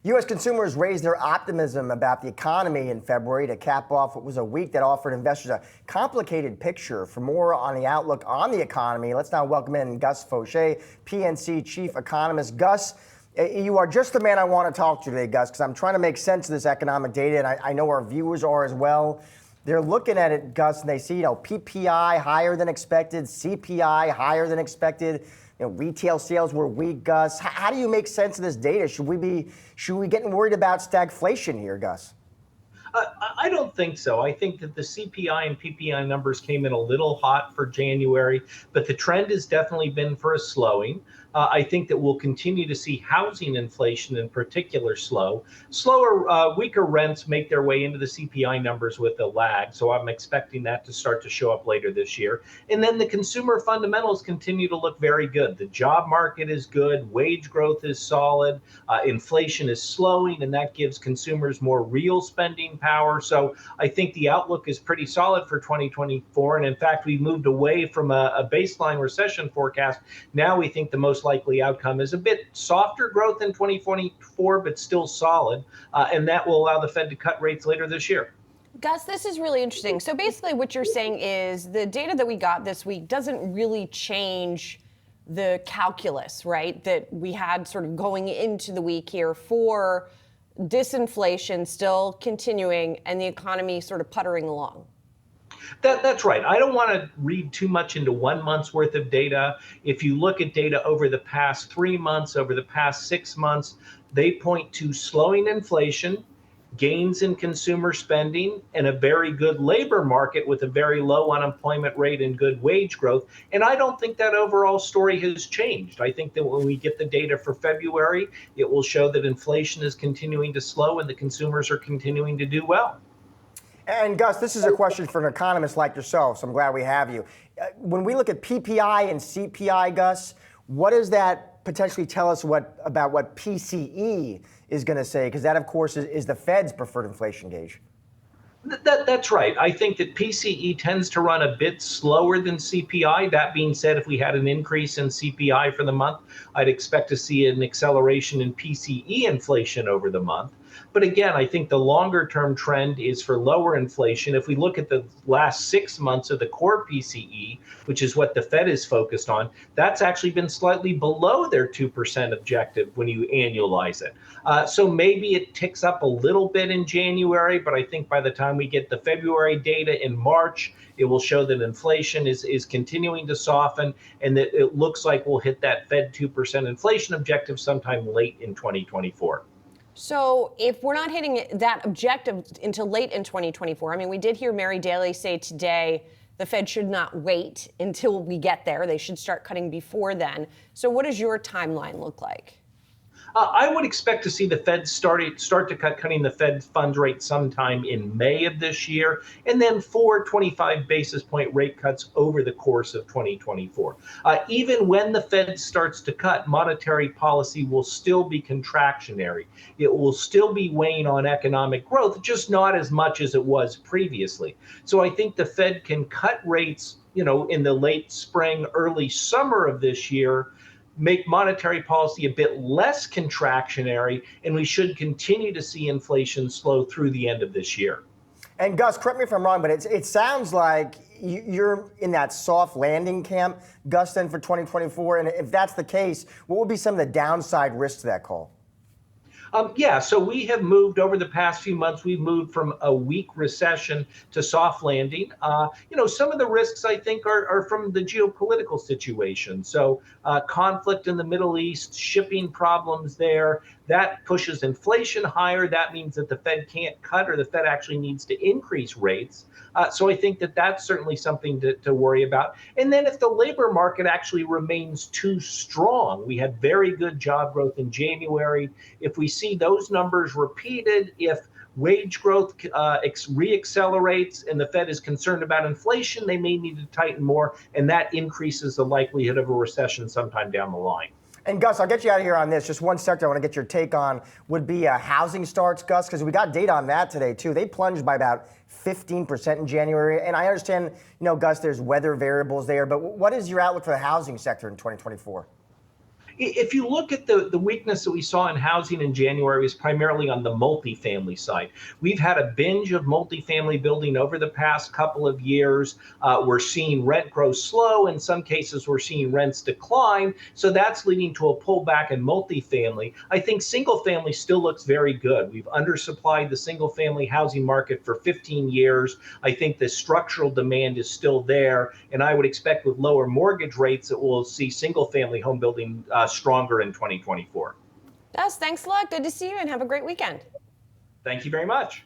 U.S. consumers raised their optimism about the economy in February to cap off what was a week that offered investors a complicated picture. For more on the outlook on the economy, let's now welcome in Gus Faucher, PNC chief economist. Gus, you are just the man I want to talk to today, Gus, because I'm trying to make sense of this economic data, and I know our viewers are as well. They're looking at it, Gus, and they see, PPI higher than expected, CPI higher than expected. Retail sales were weak, Gus. How do you make sense of this data? Should we be getting worried about stagflation here, Gus? I don't think so. I think that the CPI and PPI numbers came in a little hot for January, but the trend has definitely been for a slowing. I think that we'll continue to see housing inflation in particular slower, weaker rents make their way into the CPI numbers with a lag. So I'm expecting that to start to show up later this year. And then the consumer fundamentals continue to look very good. The job market is good. Wage growth is solid. Inflation is slowing, and that gives consumers more real spending power. So I think the outlook is pretty solid for 2024. And in fact, we've moved away from a baseline recession forecast. Now we think the most likely outcome is a bit softer growth in 2024, but still solid. And that will allow the Fed to cut rates later this year. Gus, this is really interesting. So basically what you're saying is the data that we got this week doesn't really change the calculus, right, that we had sort of going into the week here for disinflation still continuing and the economy sort of puttering along. That's right. I don't want to read too much into 1 month's worth of data. If you look at data over the past 3 months, over the past 6 months, they point to slowing inflation, gains in consumer spending, and a very good labor market with a very low unemployment rate and good wage growth. And I don't think that overall story has changed. I think that when we get the data for February, it will show that inflation is continuing to slow and the consumers are continuing to do well. And Gus, this is a question for an economist like yourself, so I'm glad we have you. When we look at PPI and CPI, Gus, what does that potentially tell us about what PCE is going to say? Because that, of course, is the Fed's preferred inflation gauge. That's right. I think that PCE tends to run a bit slower than CPI. That being said, if we had an increase in CPI for the month, I'd expect to see an acceleration in PCE inflation over the month. But again, I think the longer term trend is for lower inflation. If we look at the last 6 months of the core PCE, which is what the Fed is focused on, that's actually been slightly below their 2% objective when you annualize it. So maybe it ticks up a little bit in January, but I think by the time we get the February data in March, it will show that inflation is continuing to soften and that it looks like we'll hit that Fed 2% inflation objective sometime late in 2024. So if we're not hitting that objective until late in 2024, I mean, we did hear Mary Daly say today the Fed should not wait until we get there. They should start cutting before then. So what does your timeline look like? I would expect to see the Fed start to cutting the Fed funds rate sometime in May of this year, and then 4 25 basis point rate cuts over the course of 2024. Even when the Fed starts to cut, monetary policy will still be contractionary. It will still be weighing on economic growth, just not as much as it was previously. So I think the Fed can cut rates, in the late spring, early summer of this year, make monetary policy a bit less contractionary, and we should continue to see inflation slow through the end of this year. And Gus, correct me if I'm wrong, but it sounds like you're in that soft landing camp, Gus, then for 2024. And if that's the case, what would be some of the downside risks to that call? So we have moved over the past few months. We've moved from a weak recession to soft landing. Some of the risks I think are from the geopolitical situation. So conflict in the Middle East, shipping problems there, that pushes inflation higher. That means that the Fed can't cut, or the Fed actually needs to increase rates. So I think that that's certainly something to worry about. And then if the labor market actually remains too strong, we had very good job growth in January. If we see those numbers repeated, if wage growth reaccelerates and the Fed is concerned about inflation, they may need to tighten more, and that increases the likelihood of a recession sometime down the line. And Gus, I'll get you out of here on this. Just one sector I want to get your take on would be housing starts, Gus, because we got data on that today, too. They plunged by about 15% in January. And I understand, Gus, there's weather variables there. But what is your outlook for the housing sector in 2024? If you look at the weakness that we saw in housing in January, was primarily on the multifamily side. We've had a binge of multifamily building over the past couple of years. We're seeing rent growth slow. In some cases, we're seeing rents decline. So that's leading to a pullback in multifamily. I think single family still looks very good. We've undersupplied the single family housing market for 15 years. I think the structural demand is still there. And I would expect with lower mortgage rates that we'll see single family home building stronger in 2024. Gus, thanks a lot. Good to see you and have a great weekend. Thank you very much.